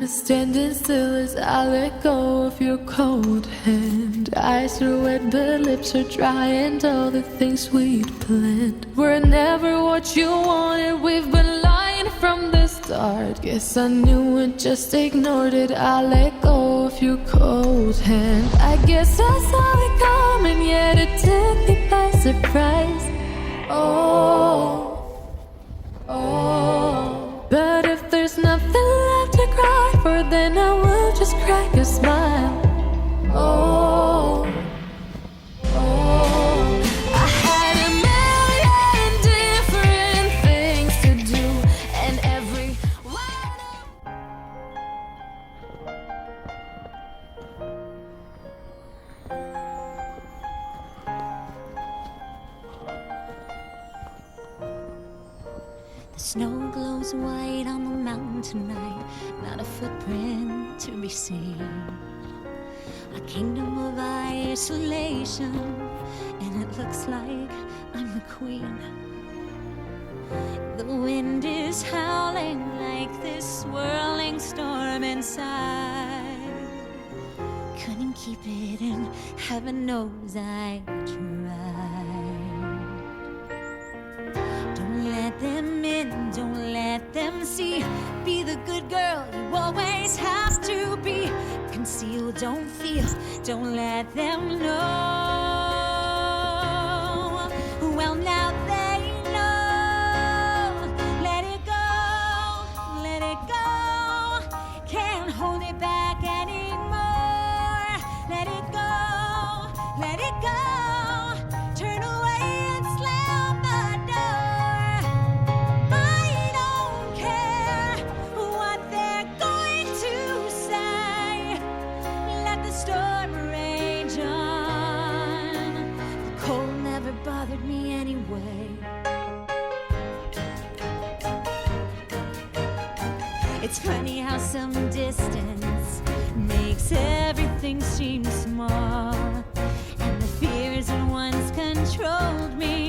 Standing still as I let go of your cold hand. Eyes are wet, but lips are dry, and all the things we'd planned were never what you wanted. We've been lying from the start. Guess I knew and just ignored it. I let go of your cold hand. I guess I saw it coming, yet it took me by surprise. Oh, but if there's nothing left to cry for, then I will just crack a smile. Oh, I had a million different things to do, and every one The snow glows white on the mountain tonight, not a footprint to be seen. A kingdom of isolation, and it looks like I'm the queen. The wind is howling like this swirling storm inside. Couldn't keep it in, heaven knows I tried. Don't let them in, don't let them see. Be the good girl you always have to be. Conceal, don't feel, don't let them know. Well, now they know. Let it go, let it go. Can't hold it back anymore. Let it go, let it go. Turn away and slam the door. I don't care what they're going to say. Let the storm rage on. The cold never bothered me anyway. It's funny how some distance makes everything seem small, and the fears that once controlled me